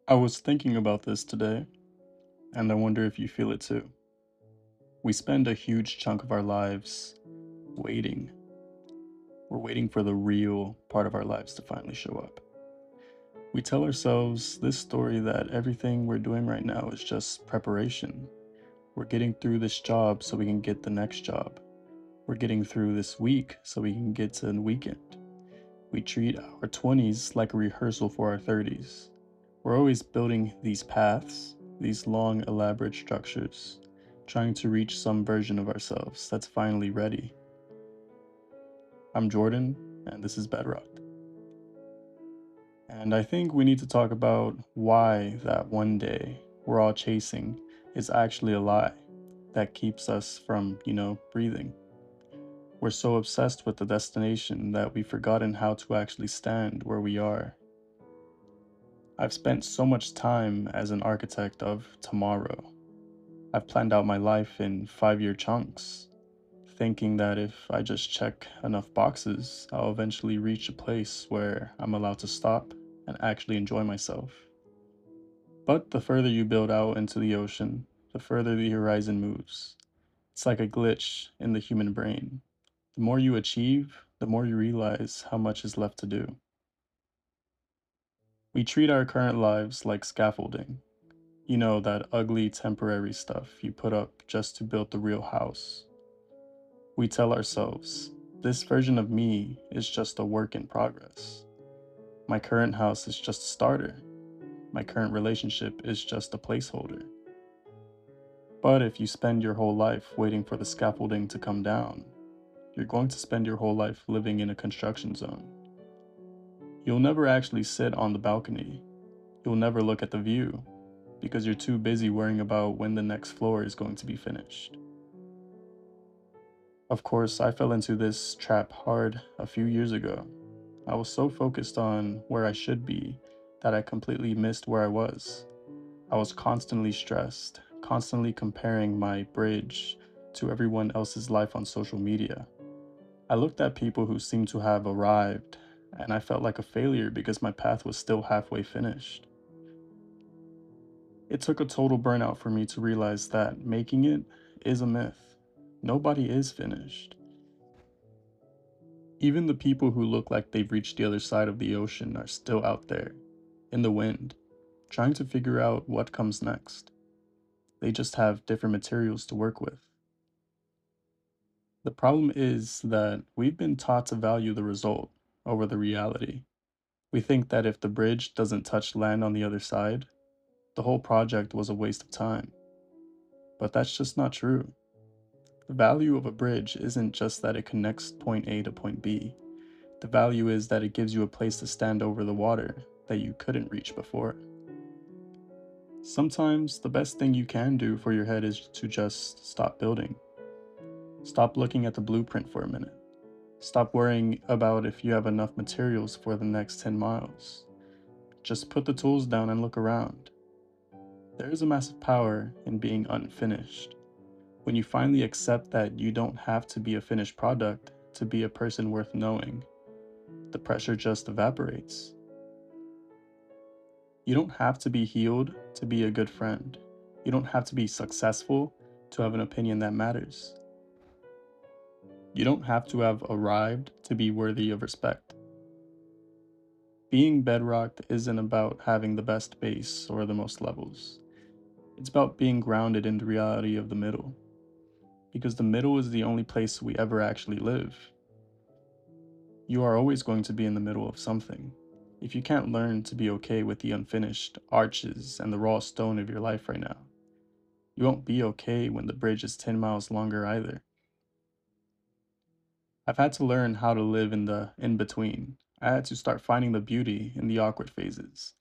I was thinking about this today, and I wonder if you feel it too. We spend a huge chunk of our lives waiting. We're waiting for the real part of our lives to finally show up. We tell ourselves this story that everything we're doing right now is just preparation. We're getting through this job so we can get the next job. We're getting through this week so we can get to the weekend. We treat our 20s like a rehearsal for our 30s. We're always building these paths, these long, elaborate structures, trying to reach some version of ourselves that's finally ready. I'm Jordan, and this is Bedrock. And I think we need to talk about why that one day we're all chasing is actually a lie that keeps us from, breathing. We're so obsessed with the destination that we've forgotten how to actually stand where we are. I've spent so much time as an architect of tomorrow. I've planned out my life in 5-year chunks, thinking that if I just check enough boxes, I'll eventually reach a place where I'm allowed to stop and actually enjoy myself. But the further you build out into the ocean, the further the horizon moves. It's like a glitch in the human brain. The more you achieve, the more you realize how much is left to do. We treat our current lives like scaffolding. You know, that ugly temporary stuff you put up just to build the real house. We tell ourselves, this version of me is just a work in progress. My current house is just a starter. My current relationship is just a placeholder. But if you spend your whole life waiting for the scaffolding to come down, you're going to spend your whole life living in a construction zone. You'll never actually sit on the balcony. You'll never look at the view because you're too busy worrying about when the next floor is going to be finished. Of course, I fell into this trap hard a few years ago. I was so focused on where I should be that I completely missed where I was. I was constantly stressed, constantly comparing my bridge to everyone else's life on social media. I looked at people who seemed to have arrived, and I felt like a failure because my path was still halfway finished. It took a total burnout for me to realize that making it is a myth. Nobody is finished. Even the people who look like they've reached the other side of the ocean are still out there, in the wind, trying to figure out what comes next. They just have different materials to work with. The problem is that we've been taught to value the result over the reality. We think that if the bridge doesn't touch land on the other side, the whole project was a waste of time. But that's just not true. The value of a bridge isn't just that it connects point A to point B. The value is that it gives you a place to stand over the water that you couldn't reach before. Sometimes the best thing you can do for your head is to just stop building. Stop looking at the blueprint for a minute. Stop worrying about if you have enough materials for the next 10 miles. Just put the tools down and look around. There is a massive power in being unfinished. When you finally accept that you don't have to be a finished product to be a person worth knowing, the pressure just evaporates. You don't have to be healed to be a good friend. You don't have to be successful to have an opinion that matters. You don't have to have arrived to be worthy of respect. Being bedrocked isn't about having the best base or the most levels. It's about being grounded in the reality of the middle, because the middle is the only place we ever actually live. You are always going to be in the middle of something. If you can't learn to be okay with the unfinished arches and the raw stone of your life right now, you won't be okay when the bridge is 10 miles longer either. I've had to learn how to live in the in between. I had to start finding the beauty in the awkward phases,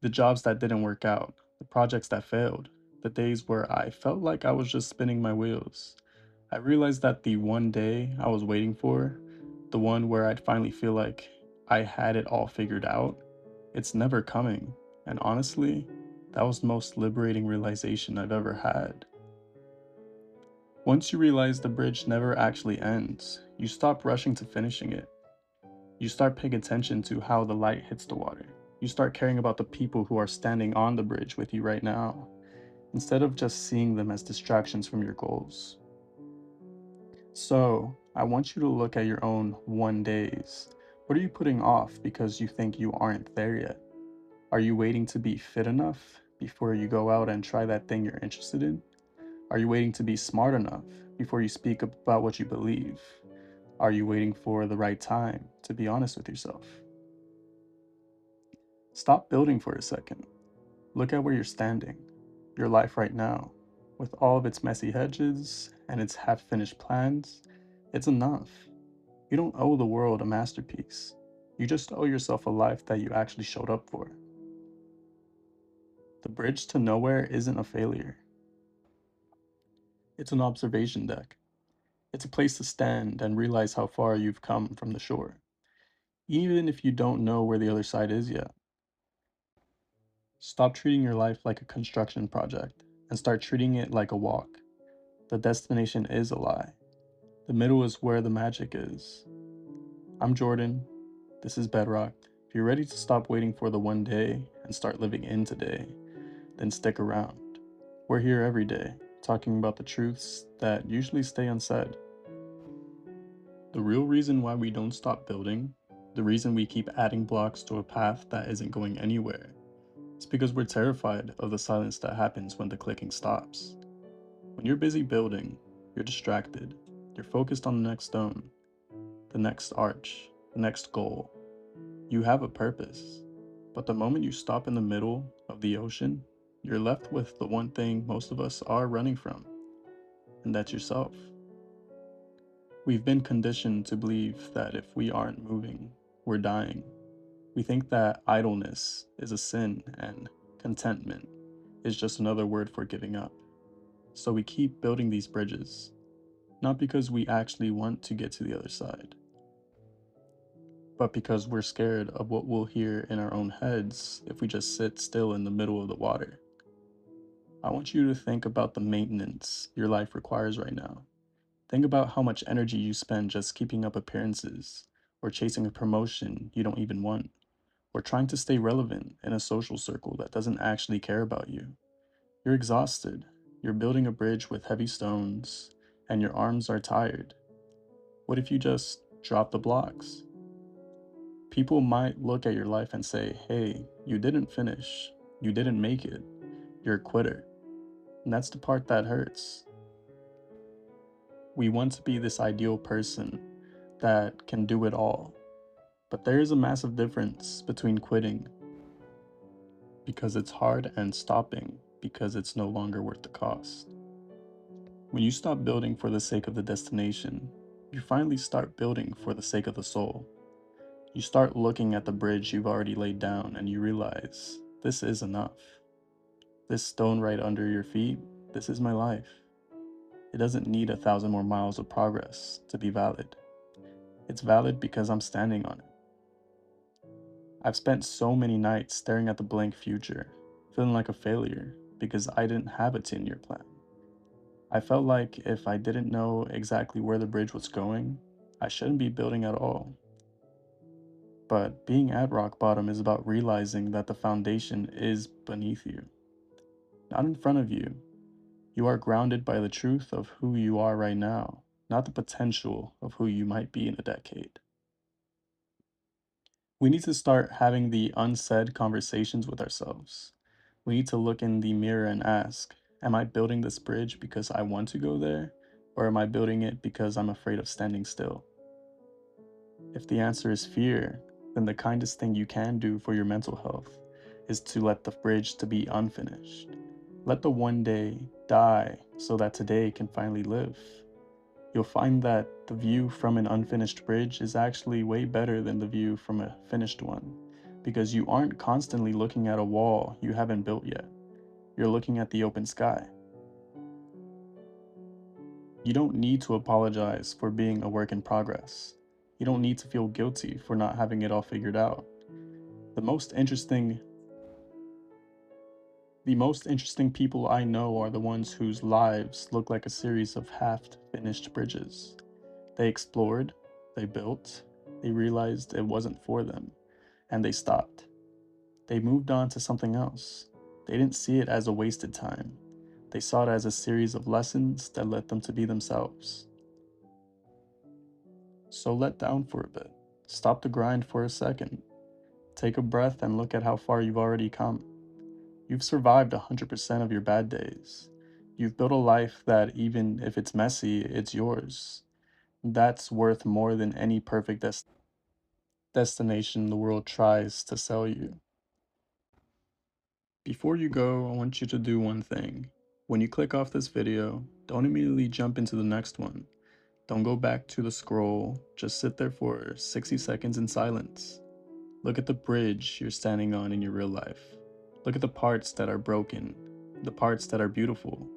the jobs that didn't work out, the projects that failed, the days where I felt like I was just spinning my wheels. I realized that the one day I was waiting for, the one where I'd finally feel like I had it all figured out, it's never coming. And honestly, that was the most liberating realization I've ever had. Once you realize the bridge never actually ends, you stop rushing to finishing it. You start paying attention to how the light hits the water. You start caring about the people who are standing on the bridge with you right now, instead of just seeing them as distractions from your goals. So, I want you to look at your own one days. What are you putting off because you think you aren't there yet? Are you waiting to be fit enough before you go out and try that thing you're interested in? Are you waiting to be smart enough before you speak about what you believe? Are you waiting for the right time to be honest with yourself? Stop building for a second. Look at where you're standing, your life right now. With all of its messy hedges and its half finished plans, it's enough. You don't owe the world a masterpiece. You just owe yourself a life that you actually showed up for. The bridge to nowhere isn't a failure, it's an observation deck. It's a place to stand and realize how far you've come from the shore, even if you don't know where the other side is yet. Stop treating your life like a construction project and start treating it like a walk. The destination is a lie. The middle is where the magic is. I'm Jordan. This is Bedrock. If you're ready to stop waiting for the one day and start living in today, then stick around. We're here every day, talking about the truths that usually stay unsaid. The real reason why we don't stop building, the reason we keep adding blocks to a path that isn't going anywhere, is because we're terrified of the silence that happens when the clicking stops. When you're busy building, you're distracted. You're focused on the next stone, the next arch, the next goal. You have a purpose. But the moment you stop in the middle of the ocean, you're left with the one thing most of us are running from, and that's yourself. We've been conditioned to believe that if we aren't moving, we're dying. We think that idleness is a sin and contentment is just another word for giving up. So we keep building these bridges, not because we actually want to get to the other side, but because we're scared of what we'll hear in our own heads if we just sit still in the middle of the water. I want you to think about the maintenance your life requires right now. Think about how much energy you spend just keeping up appearances, or chasing a promotion you don't even want, or trying to stay relevant in a social circle that doesn't actually care about you. You're exhausted, you're building a bridge with heavy stones, and your arms are tired. What if you just drop the blocks? People might look at your life and say, hey, you didn't finish, you didn't make it, you're a quitter. And that's the part that hurts. We want to be this ideal person that can do it all. But there is a massive difference between quitting because it's hard and stopping because it's no longer worth the cost. When you stop building for the sake of the destination, you finally start building for the sake of the soul. You start looking at the bridge you've already laid down and you realize this is enough. This stone right under your feet, this is my life. It doesn't need 1,000 more miles of progress to be valid. It's valid because I'm standing on it. I've spent so many nights staring at the blank future, feeling like a failure because I didn't have a 10-year plan. I felt like if I didn't know exactly where the bridge was going, I shouldn't be building at all. But being at rock bottom is about realizing that the foundation is beneath you, not in front of you. You are grounded by the truth of who you are right now, not the potential of who you might be in a decade. We need to start having the unsaid conversations with ourselves. We need to look in the mirror and ask, am I building this bridge because I want to go there? Or am I building it because I'm afraid of standing still? If the answer is fear, then the kindest thing you can do for your mental health is to let the bridge to be unfinished. Let the one day die so that today can finally live. You'll find that the view from an unfinished bridge is actually way better than the view from a finished one, because you aren't constantly looking at a wall you haven't built yet. You're looking at the open sky. You don't need to apologize for being a work in progress. You don't need to feel guilty for not having it all figured out. The most interesting the most interesting people I know are the ones whose lives look like a series of half-finished bridges. They explored, they built, they realized it wasn't for them, and they stopped. They moved on to something else. They didn't see it as a wasted time. They saw it as a series of lessons that led them to be themselves. So let down for a bit. Stop the grind for a second. Take a breath and look at how far you've already come. You've survived 100% of your bad days. You've built a life that, even if it's messy, it's yours. That's worth more than any perfect destination the world tries to sell you. Before you go, I want you to do one thing. When you click off this video, don't immediately jump into the next one. Don't go back to the scroll, just sit there for 60 seconds in silence. Look at the bridge you're standing on in your real life. Look at the parts that are broken, the parts that are beautiful,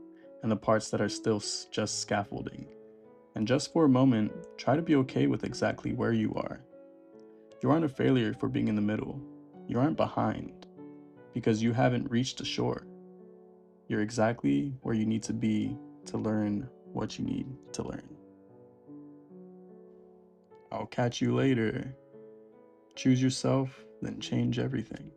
and the parts that are still just scaffolding. And just for a moment, try to be okay with exactly where you are. You aren't a failure for being in the middle. You aren't behind because you haven't reached the shore. You're exactly where you need to be to learn what you need to learn. I'll catch you later. Choose yourself, then change everything.